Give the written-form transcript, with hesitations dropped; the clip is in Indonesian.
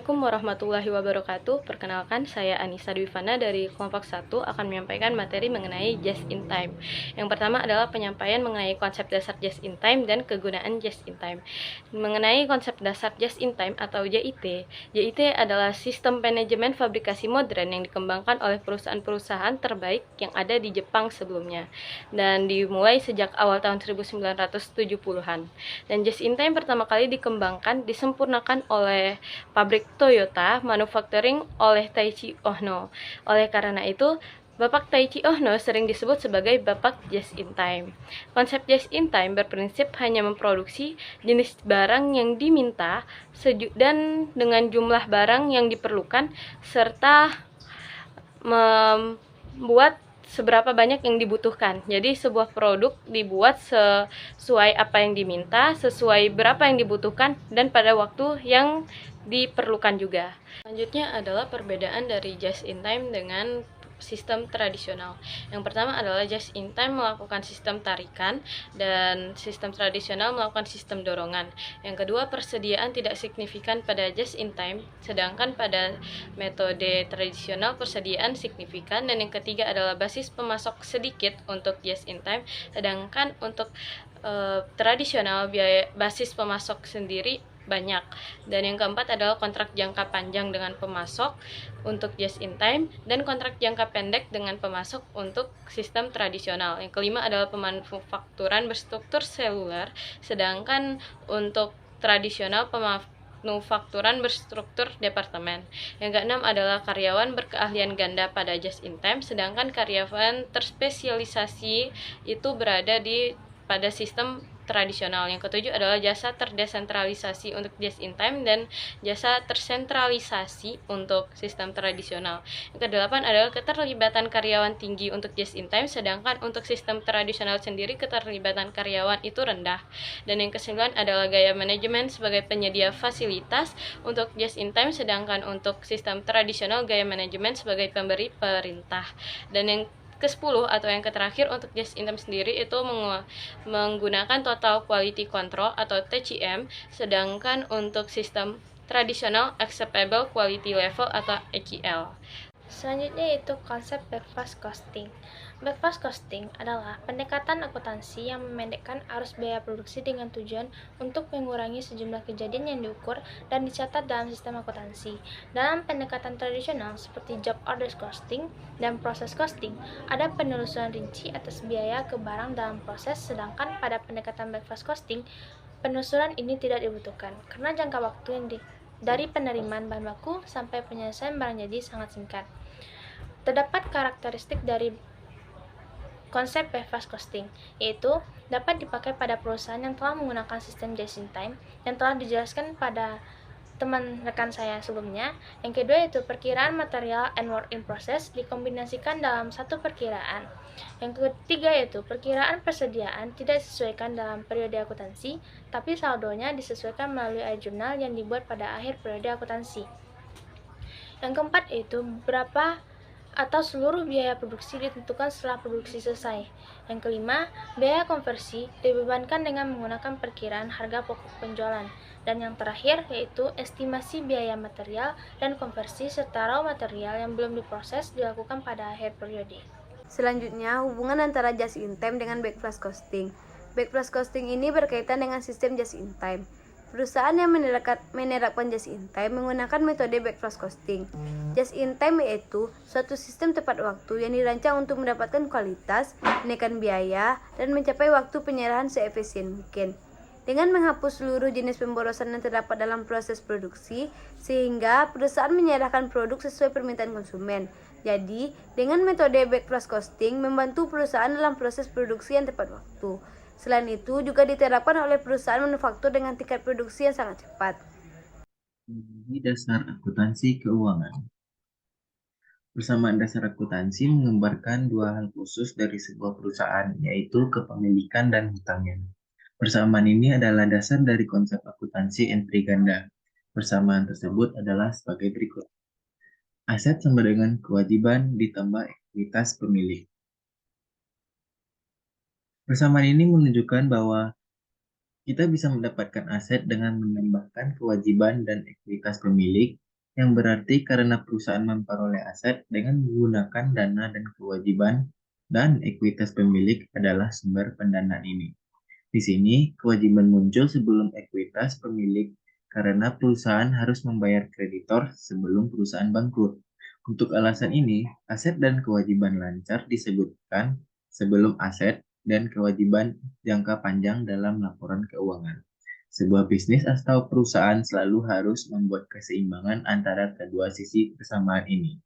Assalamualaikum warahmatullahi wabarakatuh. Perkenalkan, saya Anissa Dwifana dari kelompok 1 akan menyampaikan materi mengenai Just in Time. Yang pertama adalah penyampaian mengenai konsep dasar Just in Time dan kegunaan Just in Time. Mengenai konsep dasar Just in Time atau JIT, JIT adalah sistem manajemen fabrikasi modern yang dikembangkan oleh perusahaan-perusahaan terbaik yang ada di Jepang sebelumnya dan dimulai sejak awal tahun 1970-an. Dan Just in Time pertama kali dikembangkan, disempurnakan oleh pabrik Toyota Manufacturing oleh Taiichi Ohno. Oleh karena itu, Bapak Taiichi Ohno sering disebut sebagai Bapak Just in Time. Konsep Just in Time berprinsip hanya memproduksi jenis barang yang diminta dan dengan jumlah barang yang diperlukan, serta membuat seberapa banyak yang dibutuhkan. Jadi sebuah produk dibuat sesuai apa yang diminta, sesuai berapa yang dibutuhkan, dan pada waktu yang diperlukan juga. Selanjutnya adalah perbedaan dari just in time dengan sistem tradisional. Yang pertama adalah just in time melakukan sistem tarikan dan sistem tradisional melakukan sistem dorongan. Yang kedua, persediaan tidak signifikan pada just in time, sedangkan pada metode tradisional persediaan signifikan. Dan yang ketiga adalah basis pemasok sedikit untuk just in time, sedangkan untuk tradisional biaya basis pemasok sendiri banyak. Dan yang keempat adalah kontrak jangka panjang dengan pemasok untuk just in time dan kontrak jangka pendek dengan pemasok untuk sistem tradisional. Yang kelima adalah pemanufakturan berstruktur seluler, sedangkan untuk tradisional pemanufakturan berstruktur departemen. Yang keenam adalah karyawan berkeahlian ganda pada just in time, sedangkan karyawan terspesialisasi itu berada pada sistem tradisional. Yang ketujuh adalah jasa terdesentralisasi untuk just in time dan jasa tersentralisasi untuk sistem tradisional. Yang kedelapan adalah keterlibatan karyawan tinggi untuk just in time, sedangkan untuk sistem tradisional sendiri keterlibatan karyawan itu rendah. Dan yang kesembilan adalah gaya manajemen sebagai penyedia fasilitas untuk just in time, sedangkan untuk sistem tradisional gaya manajemen sebagai pemberi perintah. Dan yang ke-10 atau yang terakhir untuk just in time sendiri itu menggunakan total quality control atau TQM, sedangkan untuk sistem tradisional acceptable quality level atau AQL. Selanjutnya yaitu konsep backfast costing. Backfast costing adalah pendekatan akuntansi yang memendekkan arus biaya produksi dengan tujuan untuk mengurangi sejumlah kejadian yang diukur dan dicatat dalam sistem akuntansi. Dalam pendekatan tradisional seperti job orders costing dan proses costing, ada penelusuran rinci atas biaya ke barang dalam proses, sedangkan pada pendekatan backfast costing, penelusuran ini tidak dibutuhkan karena jangka waktu yang dari penerimaan bahan baku sampai penyelesaian barang jadi sangat singkat. Terdapat karakteristik dari konsep backfast costing, yaitu dapat dipakai pada perusahaan yang telah menggunakan sistem just in time yang telah dijelaskan pada teman rekan saya sebelumnya. Yang kedua yaitu perkiraan material and work in process dikombinasikan dalam satu perkiraan. Yang ketiga yaitu perkiraan persediaan tidak disesuaikan dalam periode akuntansi, tapi saldonya disesuaikan melalui air jurnal yang dibuat pada akhir periode akuntansi. Yang keempat yaitu berapa atau seluruh biaya produksi ditentukan setelah produksi selesai. Yang kelima, biaya konversi dibebankan dengan menggunakan perkiraan harga pokok penjualan. Dan yang terakhir yaitu estimasi biaya material dan konversi serta raw material yang belum diproses dilakukan pada akhir periode. Selanjutnya, hubungan antara just in time dengan backfast costing. Backfast costing ini berkaitan dengan sistem just in time. Perusahaan yang menerapkan just in time menggunakan metode backfast costing. Just in time yaitu suatu sistem tepat waktu yang dirancang untuk mendapatkan kualitas, menekan biaya, dan mencapai waktu penyerahan seefisien mungkin. Dengan menghapus seluruh jenis pemborosan yang terdapat dalam proses produksi, sehingga perusahaan menyerahkan produk sesuai permintaan konsumen. Jadi, dengan metode backfast costing membantu perusahaan dalam proses produksi yang tepat waktu. Selain itu, juga diterapkan oleh perusahaan manufaktur dengan tingkat produksi yang sangat cepat. Ini dasar akuntansi keuangan. Persamaan dasar akuntansi menggambarkan dua hal khusus dari sebuah perusahaan, yaitu kepemilikan dan hutangnya. Persamaan ini adalah dasar dari konsep akuntansi entry ganda. Persamaan tersebut adalah sebagai berikut. Aset sama dengan kewajiban ditambah ekuitas pemilik. Persamaan ini menunjukkan bahwa kita bisa mendapatkan aset dengan menambahkan kewajiban dan ekuitas pemilik yang berarti karena perusahaan memperoleh aset dengan menggunakan dana dan kewajiban dan ekuitas pemilik adalah sumber pendanaan ini. Di sini, kewajiban muncul sebelum ekuitas pemilik karena perusahaan harus membayar kreditor sebelum perusahaan bangkrut. Untuk alasan ini, aset dan kewajiban lancar disebutkan sebelum aset dan kewajiban jangka panjang dalam laporan keuangan. Sebuah bisnis atau perusahaan selalu harus membuat keseimbangan antara kedua sisi persamaan ini.